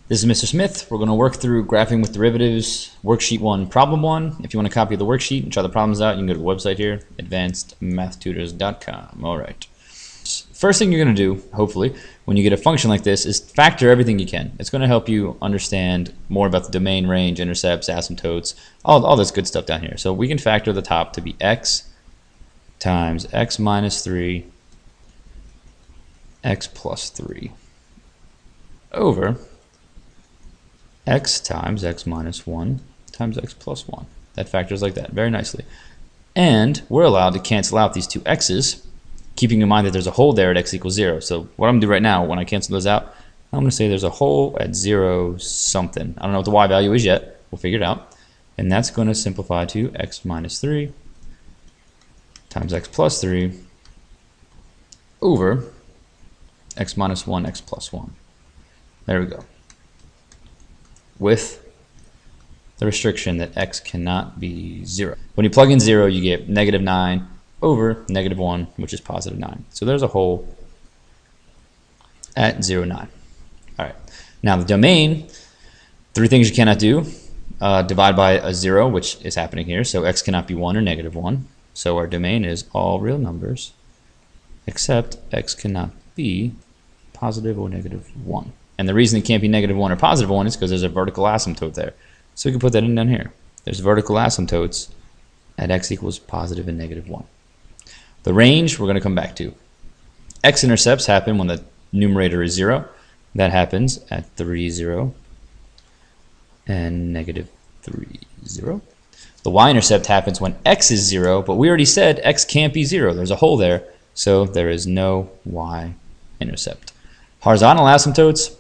This is Mr. Smith. We're going to work through graphing with derivatives, worksheet 1, problem 1. If you want a copy of the worksheet and try the problems out, you can go to the website here, advancedmathtutors.com. All right. First thing you're going to do, hopefully, when you get a function like this is factor everything you can. It's going to help you understand more about the domain, range, intercepts, asymptotes, all this good stuff down here. So we can factor the top to be x times x minus 3, x plus 3 over x times x minus 1 times x plus 1. That factors like that very nicely. And we're allowed to cancel out these two x's, keeping in mind that there's a hole there at x equals 0. So what I'm going to do right now, when I cancel those out, I'm going to say there's a hole at 0 something. I don't know what the y value is yet. We'll figure it out. And that's going to simplify to x minus 3 times x plus 3 over x minus 1, x plus 1. There we go. With the restriction that x cannot be 0. When you plug in 0, you get negative 9 over negative 1, which is positive 9. So there's a hole at 0, 9. All right. Now the domain, three things you cannot do. Divide by a 0, which is happening here. So x cannot be 1 or negative 1. So our domain is all real numbers, except x cannot be positive or negative 1. And the reason it can't be negative 1 or positive 1 is because there's a vertical asymptote there. So we can put that in down here. There's vertical asymptotes at x equals positive and negative 1. The range we're going to come back to. X-intercepts happen when the numerator is 0. That happens at 3, 0 and negative 3, 0. The y-intercept happens when x is 0, but we already said x can't be 0. There's a hole there, so there is no y-intercept. Horizontal asymptotes,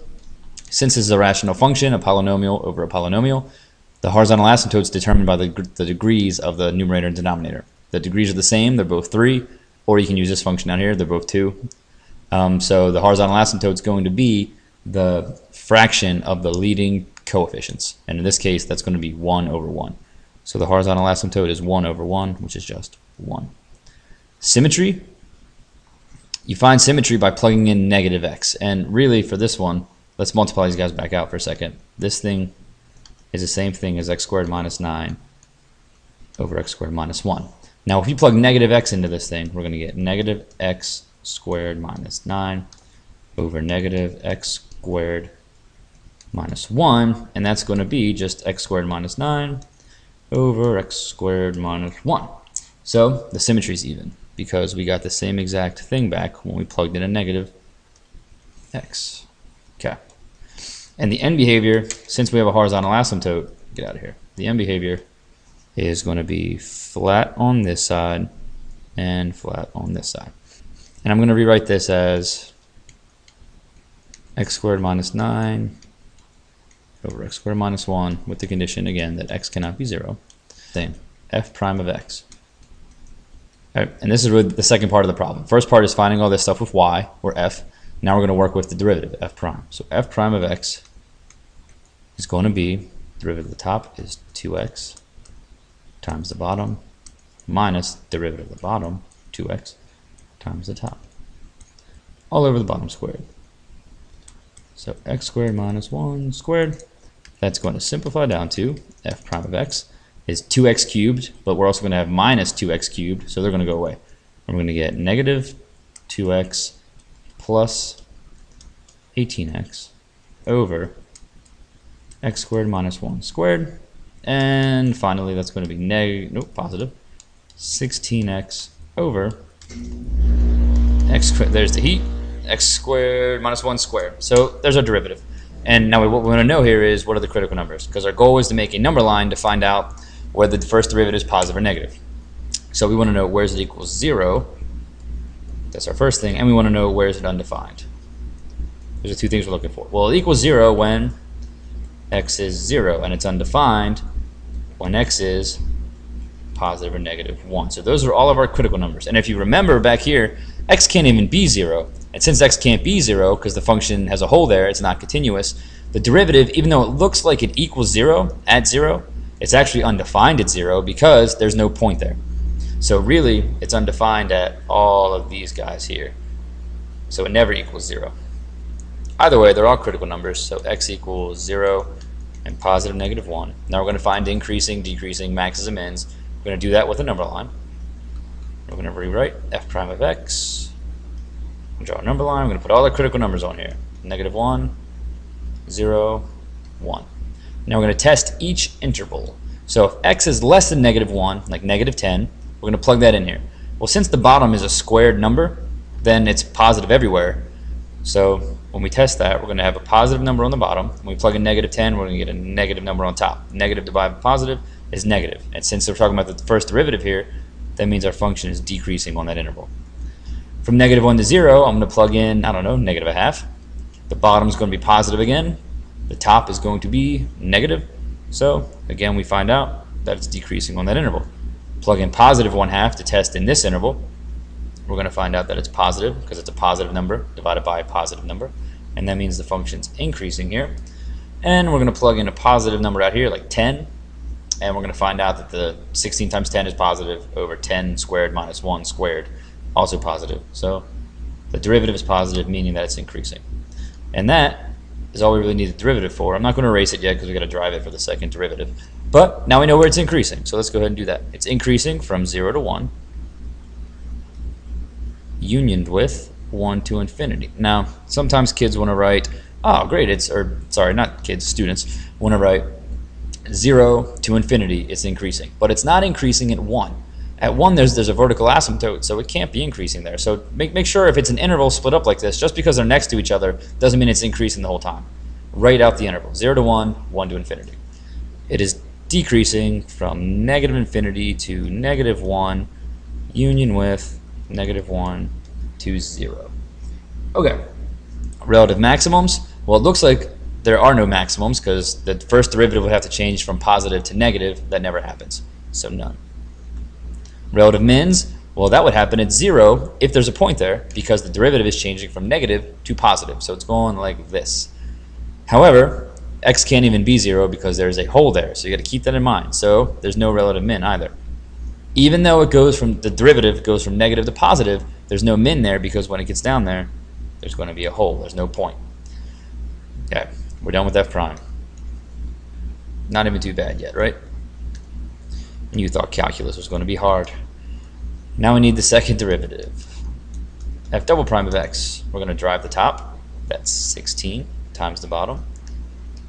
since this is a rational function, a polynomial over a polynomial, the horizontal asymptote is determined by the degrees of the numerator and denominator. The degrees are the same, they're both 3, or you can use this function down here, they're both 2. So the horizontal asymptote is going to be the fraction of the leading coefficients. And in this case, that's going to be 1 over 1. So the horizontal asymptote is 1 over 1, which is just 1. Symmetry. You find symmetry by plugging in negative x. And really, for this one, let's multiply these guys back out for a second. This thing is the same thing as x squared minus 9 over x squared minus 1. Now, if you plug negative x into this thing, we're going to get negative x squared minus 9 over negative x squared minus 1. And that's going to be just x squared minus 9 over x squared minus 1. So the symmetry is even, because we got the same exact thing back when we plugged in a negative x. Okay. And the end behavior, since we have a horizontal asymptote, get out of here. The end behavior is going to be flat on this side and flat on this side. And I'm going to rewrite this as x squared minus 9 over x squared minus 1 with the condition, again, that x cannot be 0. Same, f prime of x. Right, and this is really the second part of the problem. First part is finding all this stuff with y, or f. Now we're going to work with the derivative, f prime. So f prime of x is going to be, derivative of the top is 2x times the bottom minus derivative of the bottom, 2x times the top, all over the bottom squared. So x squared minus 1 squared, that's going to simplify down to f prime of x is 2x cubed, but we're also going to have minus 2x cubed, so they're going to go away. And we're going to get negative 2x plus 18x over x squared minus 1 squared. And finally, that's going to be positive 16x over x squared. There's the heat, x squared minus 1 squared. So there's our derivative. And now what we want to know here is what are the critical numbers, because our goal is to make a number line to find out whether the first derivative is positive or negative. So we want to know where is it equals 0. That's our first thing. And we want to know where is it undefined. Those are two things we're looking for. Well, it equals 0 when x is 0, and it's undefined when x is positive or negative 1. So those are all of our critical numbers. And if you remember back here, x can't even be 0. And since x can't be 0, because the function has a hole there, it's not continuous, the derivative, even though it looks like it equals 0 at 0, it's actually undefined at 0 because there's no point there. So really, it's undefined at all of these guys here. So it never equals 0. Either way, they're all critical numbers, so x equals 0 and positive negative 1. Now we're going to find increasing, decreasing, maxes and mins. We're going to do that with a number line. We're going to rewrite f prime of x. Draw a number line. We're going to put all the critical numbers on here. Negative 1, 0, 1. Now we're going to test each interval. So if x is less than negative 1, like negative 10, we're going to plug that in here. Well, since the bottom is a squared number, then it's positive everywhere. So when we test that, we're going to have a positive number on the bottom. When we plug in negative 10, we're going to get a negative number on top. Negative divided by positive is negative. And since we're talking about the first derivative here, that means our function is decreasing on that interval. From negative 1 to 0, I'm going to plug in, I don't know, negative a half. The bottom is going to be positive again. The top is going to be negative. So again, we find out that it's decreasing on that interval. Plug in positive 1/2 to test in this interval. We're going to find out that it's positive because it's a positive number divided by a positive number. And that means the function's increasing here. And we're going to plug in a positive number out here, like 10. And we're going to find out that the 16 times 10 is positive over 10 squared minus 1 squared, also positive. So the derivative is positive, meaning that it's increasing. And that is all we really need the derivative for. I'm not going to erase it yet because we've got to drive it for the second derivative. But now we know where it's increasing. So let's go ahead and do that. It's increasing from 0 to 1. Unioned with 1 to infinity. Now, sometimes kids want to write, oh great, sorry, not kids, students want to write 0 to infinity, it's increasing. But it's not increasing at 1. At 1 there's a vertical asymptote, so it can't be increasing there. So make sure if it's an interval split up like this, just because they're next to each other doesn't mean it's increasing the whole time. Write out the interval, 0 to 1, 1 to infinity. It is decreasing from negative infinity to negative 1, union with negative 1 to 0. Okay, relative maximums. Well, it looks like there are no maximums because the first derivative would have to change from positive to negative. That never happens, so none. Relative mins, well, that would happen at 0 if there's a point there because the derivative is changing from negative to positive, so it's going like this. However, x can't even be 0 because there's a hole there, so you got to keep that in mind. So there's no relative min either. Even though the derivative goes from negative to positive, there's no min there because when it gets down there, there's going to be a hole. There's no point. Okay, we're done with f prime. Not even too bad yet, right? And you thought calculus was going to be hard. Now we need the second derivative. F double prime of x. We're going to drive the top. That's 16 times the bottom.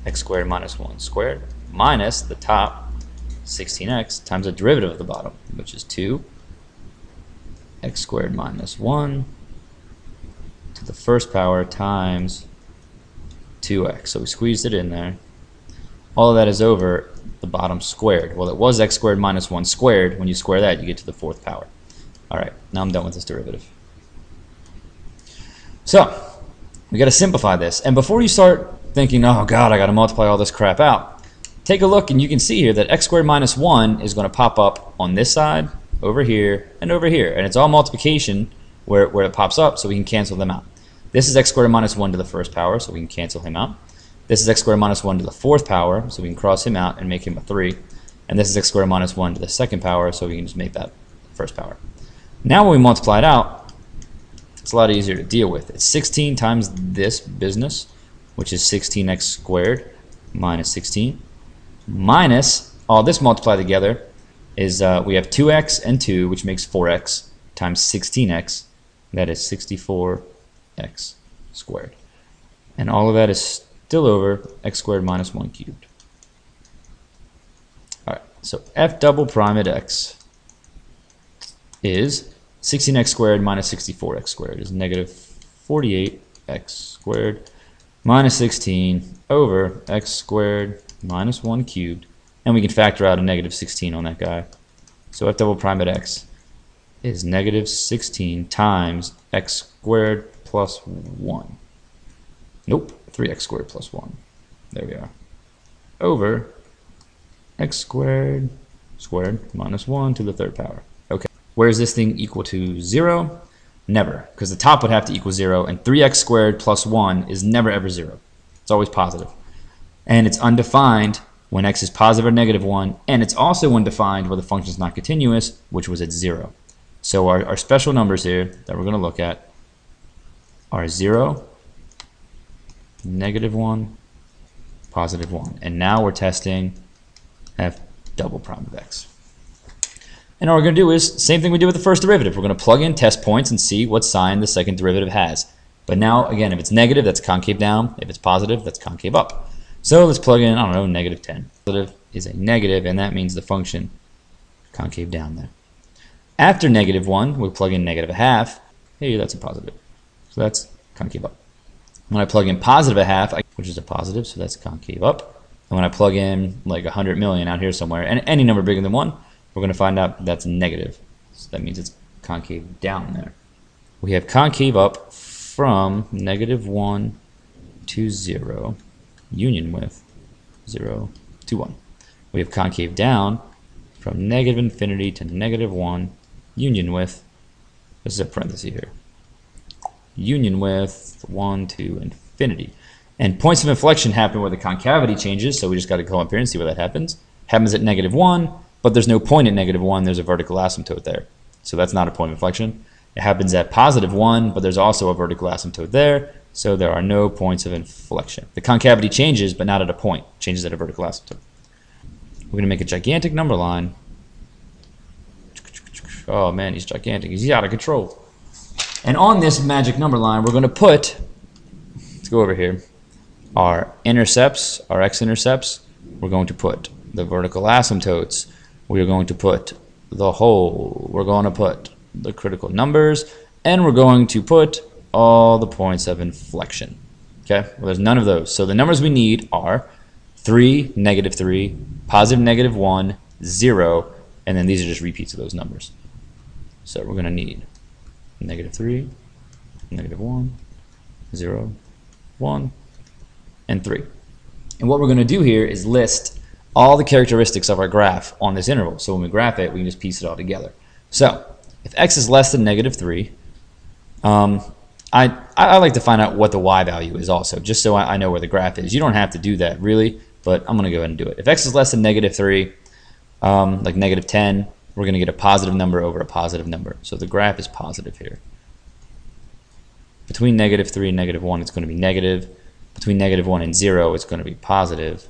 X squared minus 1 squared minus the top 16x times the derivative of the bottom, which is 2 x squared minus 1 to the first power times 2x. So we squeezed it in there. All of that is over the bottom squared. Well, it was x squared minus 1 squared. When you square that, you get to the fourth power. All right, now I'm done with this derivative. So we got to simplify this. And before you start thinking, oh God, I got to multiply all this crap out, take a look and you can see here that x squared minus 1 is going to pop up on this side, over here, and over here. And it's all multiplication where it pops up, so we can cancel them out. This is x squared minus 1 to the first power, so we can cancel him out. This is x squared minus 1 to the fourth power, so we can cross him out and make him a 3. And this is x squared minus 1 to the second power, so we can just make that first power. Now when we multiply it out, it's a lot easier to deal with. It's 16 times this business, which is 16x squared minus 16. Minus all this multiplied together is we have 2x and 2, which makes 4x times 16x. That is 64x squared. And all of that is still over x squared minus 1 cubed. All right, so f double prime at x is 16x squared minus 64x squared is negative 48x squared minus 16 over x squared minus 1 cubed, and we can factor out a negative 16 on that guy. So f double prime at x is negative 16 times x squared plus 1. Nope, 3x squared plus 1. There we are. Over x squared minus 1 to the third power. Okay, where is this thing equal to 0? Never, because the top would have to equal 0, and 3x squared plus 1 is never ever 0. It's always positive. And it's undefined when x is positive or negative 1, and it's also undefined where the function is not continuous, which was at 0. So our special numbers here that we're going to look at are 0 -1, +1. And now we're testing f double prime of x. And all we're going to do is same thing we did with the first derivative. We're going to plug in test points and see what sign the second derivative has. But now, again, if it's negative, that's concave down. If it's positive, that's concave up. So let's plug in, I don't know, -10. Positive is a negative, and that means the function concave down there. After -1, we plug in -1/2. Hey, that's a positive. So that's concave up. When I plug in +1/2, which is a positive, so that's concave up. And when I plug in like 100 million out here somewhere, and any number bigger than 1, we're going to find out that's negative. So that means it's concave down there. We have concave up from -1 to 0, union with 0 to 1. We have concave down from -infinity to -1, union with, this is a parenthesis here, union with 1 to infinity. And points of inflection happen where the concavity changes, so we just got to go up here and see where that happens. Happens at -1, but there's no point at -1, there's a vertical asymptote there. So that's not a point of inflection. It happens at +1, but there's also a vertical asymptote there, so there are no points of inflection. The concavity changes, but not at a point, it changes at a vertical asymptote. We're going to make a gigantic number line. Oh man, he's gigantic, he's out of control. And on this magic number line, we're going to put, let's go over here, our intercepts, our x-intercepts. We're going to put the vertical asymptotes. We're going to put the whole. We're going to put the critical numbers, and we're going to put all the points of inflection. Okay, well, there's none of those. So the numbers we need are 3, -3, +1, 0, and then these are just repeats of those numbers. So we're going to need -3, -1, 0, 1, and 3. And what we're going to do here is list all the characteristics of our graph on this interval. So when we graph it, we can just piece it all together. So if x is less than -3, I like to find out what the y value is also, just so I know where the graph is. You don't have to do that really, but I'm going to go ahead and do it. If x is less than -3, like -10, we're going to get a positive number over a positive number. So the graph is positive here. Between -3 and -1, it's going to be negative. Between -1 and 0, it's going to be positive.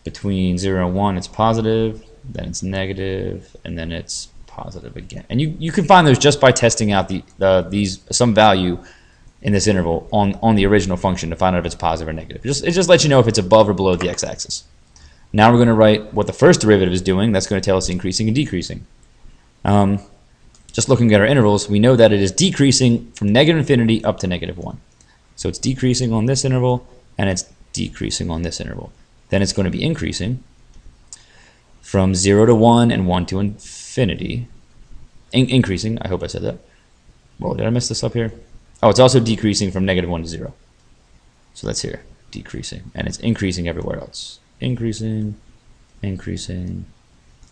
Between 0 and 1, it's positive, then it's negative, and then it's positive again. And you can find those just by testing out some value in this interval on the original function to find out if it's positive or negative. It just lets you know if it's above or below the x-axis. Now we're going to write what the first derivative is doing. That's going to tell us increasing and decreasing. Just looking at our intervals, we know that it is decreasing from -infinity up to -1. So it's decreasing on this interval, and it's decreasing on this interval. Then it's going to be increasing from 0 to 1 and 1 to infinity. Increasing, I hope I said that. Well, did I mess this up here? Oh, it's also decreasing from -1 to 0. So that's here, decreasing. And it's increasing everywhere else. Increasing, increasing,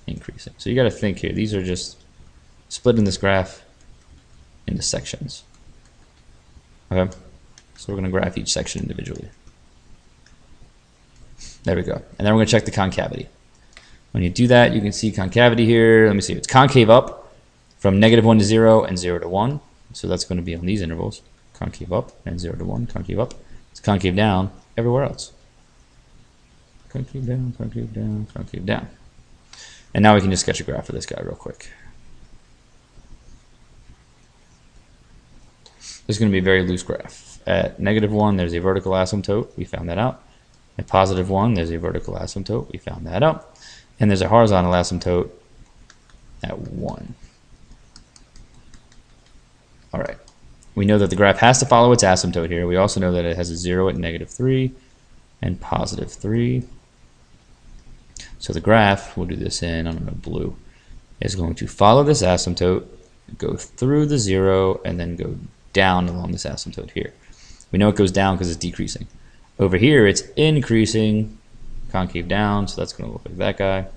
increasing. So you got to think here. These are just splitting this graph into sections. Okay, so we're going to graph each section individually. There we go. And then we're going to check the concavity. When you do that, you can see concavity here. Let me see. It's concave up from -1 to 0 and 0 to 1. So that's going to be on these intervals. Concave up and 0 to 1. Concave up. It's concave down everywhere else. Concave down, concave down, concave down. And now we can just sketch a graph for this guy real quick. This is going to be a very loose graph. At -1, there's a vertical asymptote. We found that out. At +1, there's a vertical asymptote. We found that out. And there's a horizontal asymptote at 1. All right. We know that the graph has to follow its asymptote here. We also know that it has a 0 at -3 and +3. So the graph, we'll do this in, I don't know, blue, is going to follow this asymptote, go through the 0, and then go down along this asymptote here. We know it goes down because it's decreasing. Over here, it's increasing, concave down, so that's going to look like that guy.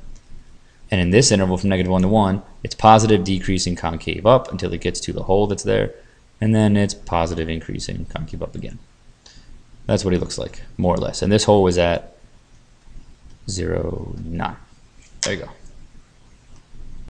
And in this interval from -1 to 1, it's positive, decreasing, concave up until it gets to the hole that's there. And then it's positive, increasing, concave up again. That's what he looks like, more or less. And this hole was at 0, 9. There you go.